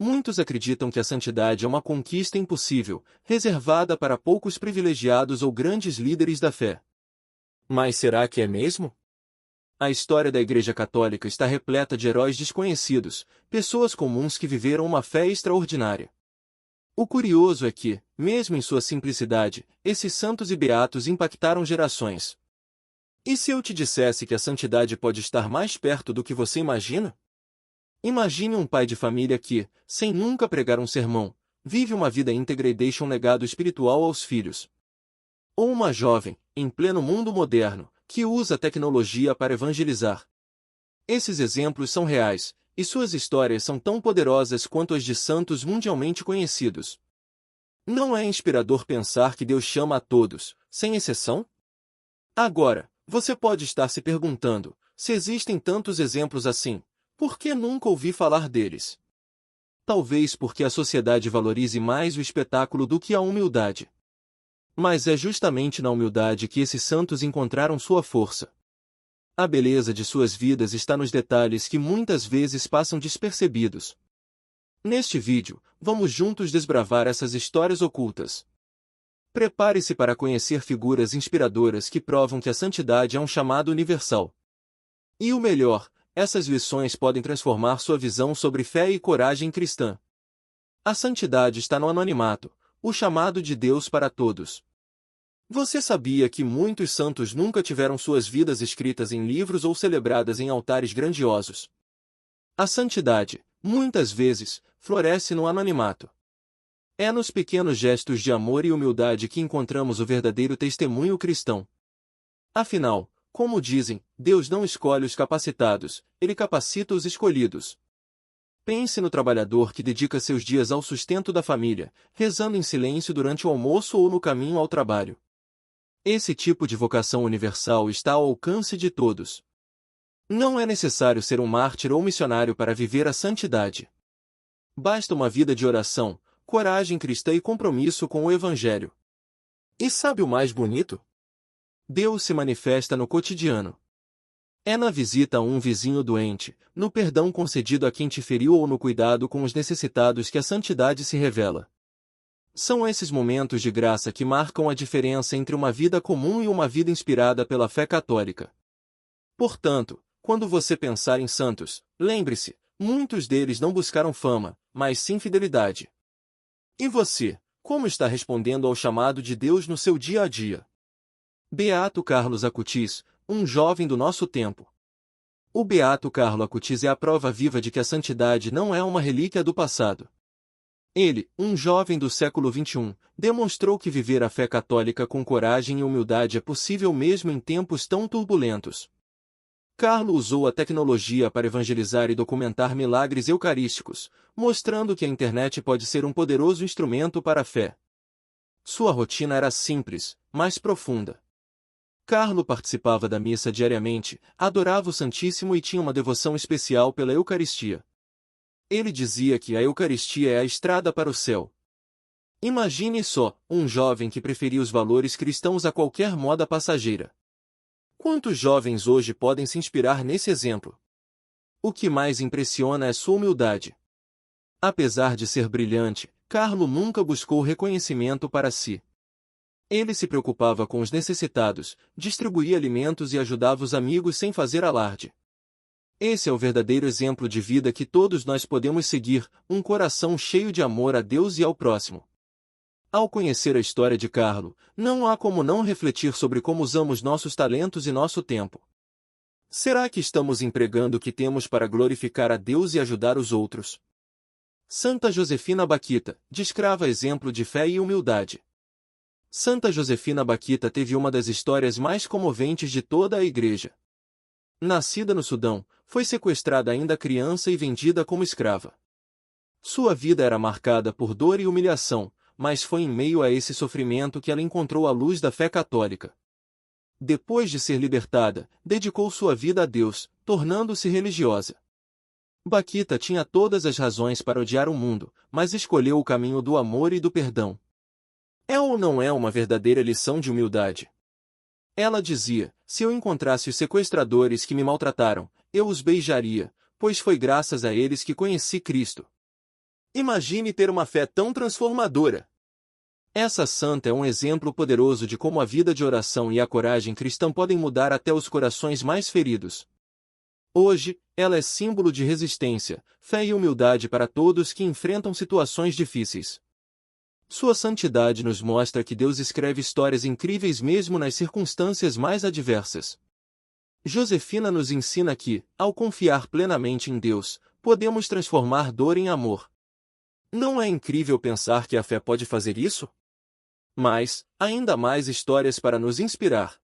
Muitos acreditam que a santidade é uma conquista impossível, reservada para poucos privilegiados ou grandes líderes da fé. Mas será que é mesmo? A história da Igreja Católica está repleta de heróis desconhecidos, pessoas comuns que viveram uma fé extraordinária. O curioso é que, mesmo em sua simplicidade, esses santos e beatos impactaram gerações. E se eu te dissesse que a santidade pode estar mais perto do que você imagina? Imagine um pai de família que, sem nunca pregar um sermão, vive uma vida íntegra e deixa um legado espiritual aos filhos. Ou uma jovem, em pleno mundo moderno, que usa a tecnologia para evangelizar. Esses exemplos são reais, e suas histórias são tão poderosas quanto as de santos mundialmente conhecidos. Não é inspirador pensar que Deus chama a todos, sem exceção? Agora, você pode estar se perguntando, se existem tantos exemplos assim, por que nunca ouvi falar deles? Talvez porque a sociedade valorize mais o espetáculo do que a humildade. Mas é justamente na humildade que esses santos encontraram sua força. A beleza de suas vidas está nos detalhes que muitas vezes passam despercebidos. Neste vídeo, vamos juntos desbravar essas histórias ocultas. Prepare-se para conhecer figuras inspiradoras que provam que a santidade é um chamado universal. E o melhor, essas lições podem transformar sua visão sobre fé e coragem cristã. A santidade está no anonimato, o chamado de Deus para todos. Você sabia que muitos santos nunca tiveram suas vidas escritas em livros ou celebradas em altares grandiosos? A santidade, muitas vezes, floresce no anonimato. É nos pequenos gestos de amor e humildade que encontramos o verdadeiro testemunho cristão. Afinal, como dizem, Deus não escolhe os capacitados, Ele capacita os escolhidos. Pense no trabalhador que dedica seus dias ao sustento da família, rezando em silêncio durante o almoço ou no caminho ao trabalho. Esse tipo de vocação universal está ao alcance de todos. Não é necessário ser um mártir ou missionário para viver a santidade. Basta uma vida de oração, coragem cristã e compromisso com o Evangelho. E sabe o mais bonito? Deus se manifesta no cotidiano. É na visita a um vizinho doente, no perdão concedido a quem te feriu ou no cuidado com os necessitados que a santidade se revela. São esses momentos de graça que marcam a diferença entre uma vida comum e uma vida inspirada pela fé católica. Portanto, quando você pensar em santos, lembre-se, muitos deles não buscaram fama, mas sim fidelidade. E você, como está respondendo ao chamado de Deus no seu dia a dia? Beato Carlos Acutis, um jovem do nosso tempo. O Beato Carlo Acutis é a prova viva de que a santidade não é uma relíquia do passado. Ele, um jovem do século XXI, demonstrou que viver a fé católica com coragem e humildade é possível mesmo em tempos tão turbulentos. Carlo usou a tecnologia para evangelizar e documentar milagres eucarísticos, mostrando que a internet pode ser um poderoso instrumento para a fé. Sua rotina era simples, mas profunda. Carlo participava da missa diariamente, adorava o Santíssimo e tinha uma devoção especial pela Eucaristia. Ele dizia que a Eucaristia é a estrada para o céu. Imagine só, um jovem que preferia os valores cristãos a qualquer moda passageira. Quantos jovens hoje podem se inspirar nesse exemplo? O que mais impressiona é sua humildade. Apesar de ser brilhante, Carlo nunca buscou reconhecimento para si. Ele se preocupava com os necessitados, distribuía alimentos e ajudava os amigos sem fazer alarde. Esse é o verdadeiro exemplo de vida que todos nós podemos seguir, um coração cheio de amor a Deus e ao próximo. Ao conhecer a história de Carlo, não há como não refletir sobre como usamos nossos talentos e nosso tempo. Será que estamos empregando o que temos para glorificar a Deus e ajudar os outros? Santa Josefina Baquita, de escrava exemplo de fé e humildade. Santa Josefina Baquita teve uma das histórias mais comoventes de toda a Igreja. Nascida no Sudão, foi sequestrada ainda criança e vendida como escrava. Sua vida era marcada por dor e humilhação, mas foi em meio a esse sofrimento que ela encontrou a luz da fé católica. Depois de ser libertada, dedicou sua vida a Deus, tornando-se religiosa. Baquita tinha todas as razões para odiar o mundo, mas escolheu o caminho do amor e do perdão. É ou não é uma verdadeira lição de humildade? Ela dizia, se eu encontrasse os sequestradores que me maltrataram, eu os beijaria, pois foi graças a eles que conheci Cristo. Imagine ter uma fé tão transformadora. Essa santa é um exemplo poderoso de como a vida de oração e a coragem cristã podem mudar até os corações mais feridos. Hoje, ela é símbolo de resistência, fé e humildade para todos que enfrentam situações difíceis. Sua santidade nos mostra que Deus escreve histórias incríveis mesmo nas circunstâncias mais adversas. Josefina nos ensina que, ao confiar plenamente em Deus, podemos transformar dor em amor. Não é incrível pensar que a fé pode fazer isso? Mas, ainda mais histórias para nos inspirar.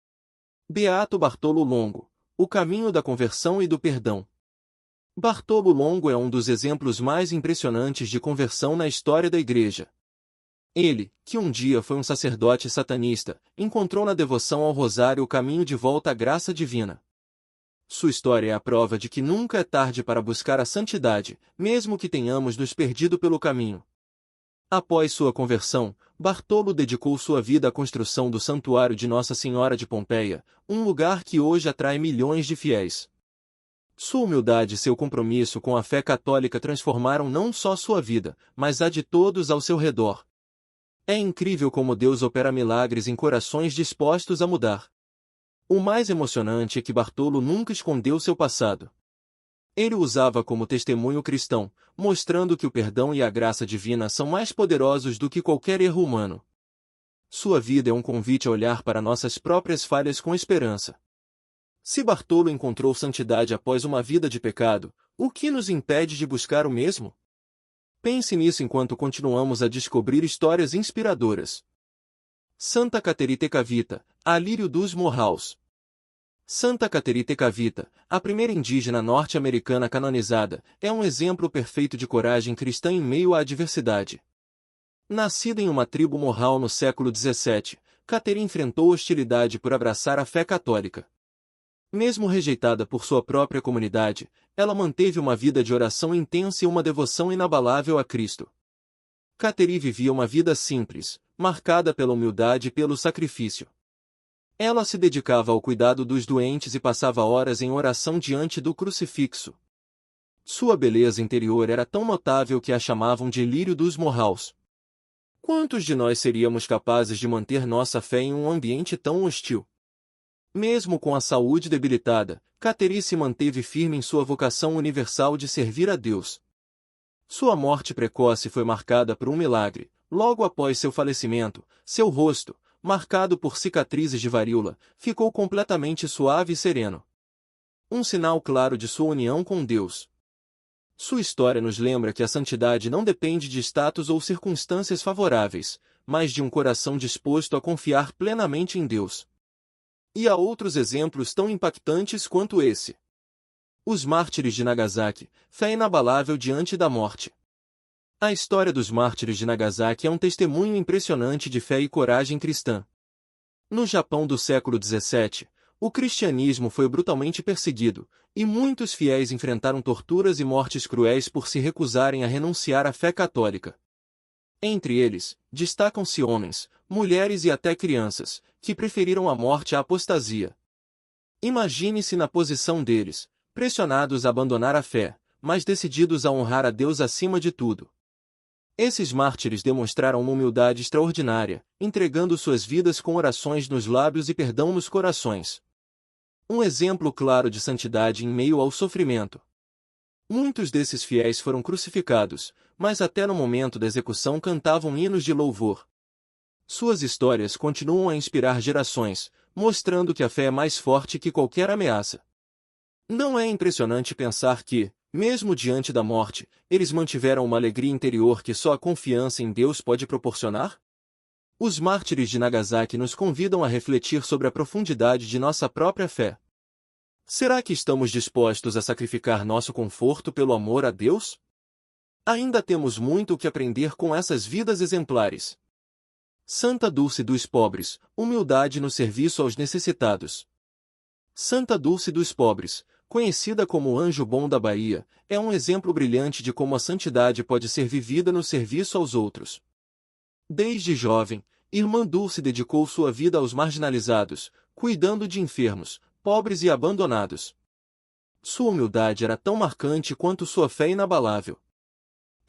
Beato Bartolo Longo, o caminho da conversão e do perdão. Bartolo Longo é um dos exemplos mais impressionantes de conversão na história da Igreja. Ele, que um dia foi um sacerdote satanista, encontrou na devoção ao rosário o caminho de volta à graça divina. Sua história é a prova de que nunca é tarde para buscar a santidade, mesmo que tenhamos nos perdido pelo caminho. Após sua conversão, Bartolo dedicou sua vida à construção do Santuário de Nossa Senhora de Pompeia, um lugar que hoje atrai milhões de fiéis. Sua humildade e seu compromisso com a fé católica transformaram não só sua vida, mas a de todos ao seu redor. É incrível como Deus opera milagres em corações dispostos a mudar. O mais emocionante é que Bartolo nunca escondeu seu passado. Ele o usava como testemunho cristão, mostrando que o perdão e a graça divina são mais poderosos do que qualquer erro humano. Sua vida é um convite a olhar para nossas próprias falhas com esperança. Se Bartolo encontrou santidade após uma vida de pecado, o que nos impede de buscar o mesmo? Pense nisso enquanto continuamos a descobrir histórias inspiradoras. Santa Caterina Tecavita, a lírio dos Morraus. Santa Caterina Tecavita, a primeira indígena norte-americana canonizada, é um exemplo perfeito de coragem cristã em meio à adversidade. Nascida em uma tribo morral no século XVII, Caterina enfrentou hostilidade por abraçar a fé católica. Mesmo rejeitada por sua própria comunidade, ela manteve uma vida de oração intensa e uma devoção inabalável a Cristo. Caterina vivia uma vida simples, marcada pela humildade e pelo sacrifício. Ela se dedicava ao cuidado dos doentes e passava horas em oração diante do crucifixo. Sua beleza interior era tão notável que a chamavam de lírio dos Morraus. Quantos de nós seríamos capazes de manter nossa fé em um ambiente tão hostil? Mesmo com a saúde debilitada, Caterina se manteve firme em sua vocação universal de servir a Deus. Sua morte precoce foi marcada por um milagre. Logo após seu falecimento, seu rosto, marcado por cicatrizes de varíola, ficou completamente suave e sereno. Um sinal claro de sua união com Deus. Sua história nos lembra que a santidade não depende de status ou circunstâncias favoráveis, mas de um coração disposto a confiar plenamente em Deus. E há outros exemplos tão impactantes quanto esse. Os mártires de Nagasaki, fé inabalável diante da morte. A história dos mártires de Nagasaki é um testemunho impressionante de fé e coragem cristã. No Japão do século XVII, o cristianismo foi brutalmente perseguido, e muitos fiéis enfrentaram torturas e mortes cruéis por se recusarem a renunciar à fé católica. Entre eles, destacam-se homens, mulheres e até crianças, que preferiram a morte à apostasia. Imagine-se na posição deles, pressionados a abandonar a fé, mas decididos a honrar a Deus acima de tudo. Esses mártires demonstraram uma humildade extraordinária, entregando suas vidas com orações nos lábios e perdão nos corações. Um exemplo claro de santidade em meio ao sofrimento. Muitos desses fiéis foram crucificados, mas até no momento da execução cantavam hinos de louvor. Suas histórias continuam a inspirar gerações, mostrando que a fé é mais forte que qualquer ameaça. Não é impressionante pensar que, mesmo diante da morte, eles mantiveram uma alegria interior que só a confiança em Deus pode proporcionar? Os mártires de Nagasaki nos convidam a refletir sobre a profundidade de nossa própria fé. Será que estamos dispostos a sacrificar nosso conforto pelo amor a Deus? Ainda temos muito o que aprender com essas vidas exemplares. Santa Dulce dos Pobres, humildade no serviço aos necessitados. Santa Dulce dos Pobres, conhecida como o Anjo Bom da Bahia, é um exemplo brilhante de como a santidade pode ser vivida no serviço aos outros. Desde jovem, Irmã Dulce dedicou sua vida aos marginalizados, cuidando de enfermos, pobres e abandonados. Sua humildade era tão marcante quanto sua fé inabalável.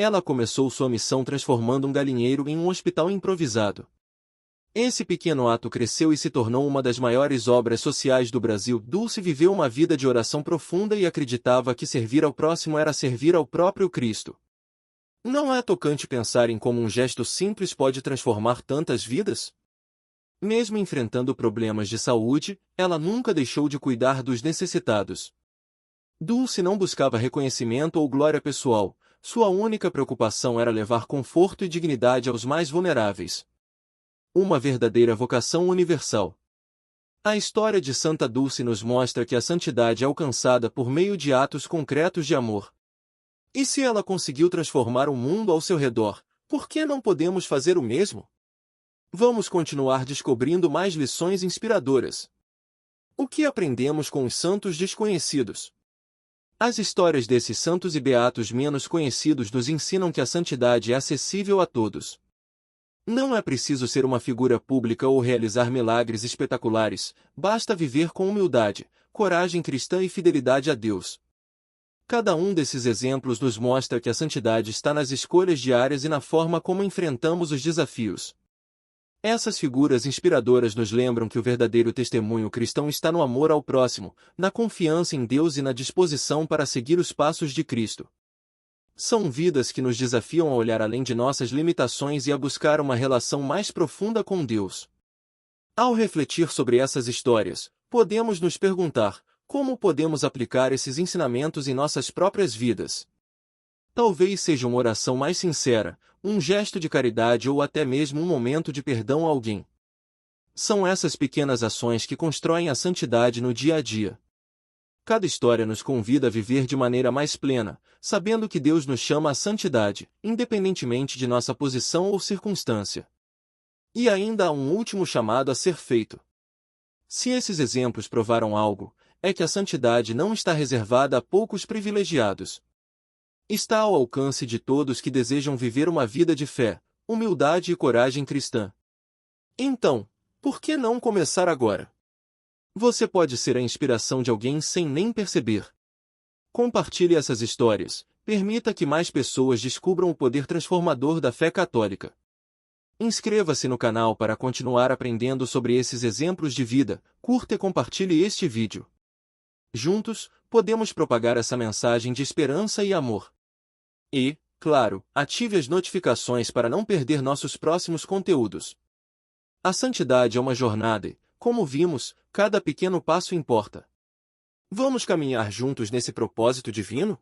Ela começou sua missão transformando um galinheiro em um hospital improvisado. Esse pequeno ato cresceu e se tornou uma das maiores obras sociais do Brasil. Dulce viveu uma vida de oração profunda e acreditava que servir ao próximo era servir ao próprio Cristo. Não é tocante pensar em como um gesto simples pode transformar tantas vidas? Mesmo enfrentando problemas de saúde, ela nunca deixou de cuidar dos necessitados. Dulce não buscava reconhecimento ou glória pessoal, sua única preocupação era levar conforto e dignidade aos mais vulneráveis. Uma verdadeira vocação universal. A história de Santa Dulce nos mostra que a santidade é alcançada por meio de atos concretos de amor. E se ela conseguiu transformar o mundo ao seu redor, por que não podemos fazer o mesmo? Vamos continuar descobrindo mais lições inspiradoras. O que aprendemos com os santos desconhecidos? As histórias desses santos e beatos menos conhecidos nos ensinam que a santidade é acessível a todos. Não é preciso ser uma figura pública ou realizar milagres espetaculares, basta viver com humildade, coragem cristã e fidelidade a Deus. Cada um desses exemplos nos mostra que a santidade está nas escolhas diárias e na forma como enfrentamos os desafios. Essas figuras inspiradoras nos lembram que o verdadeiro testemunho cristão está no amor ao próximo, na confiança em Deus e na disposição para seguir os passos de Cristo. São vidas que nos desafiam a olhar além de nossas limitações e a buscar uma relação mais profunda com Deus. Ao refletir sobre essas histórias, podemos nos perguntar: como podemos aplicar esses ensinamentos em nossas próprias vidas? Talvez seja uma oração mais sincera, um gesto de caridade ou até mesmo um momento de perdão a alguém. São essas pequenas ações que constroem a santidade no dia a dia. Cada história nos convida a viver de maneira mais plena, sabendo que Deus nos chama à santidade, independentemente de nossa posição ou circunstância. E ainda há um último chamado a ser feito. Se esses exemplos provaram algo, é que a santidade não está reservada a poucos privilegiados. Está ao alcance de todos que desejam viver uma vida de fé, humildade e coragem cristã. Então, por que não começar agora? Você pode ser a inspiração de alguém sem nem perceber. Compartilhe essas histórias, permita que mais pessoas descubram o poder transformador da fé católica. Inscreva-se no canal para continuar aprendendo sobre esses exemplos de vida, curta e compartilhe este vídeo. Juntos, podemos propagar essa mensagem de esperança e amor. E, claro, ative as notificações para não perder nossos próximos conteúdos. A santidade é uma jornada e, como vimos, cada pequeno passo importa. Vamos caminhar juntos nesse propósito divino?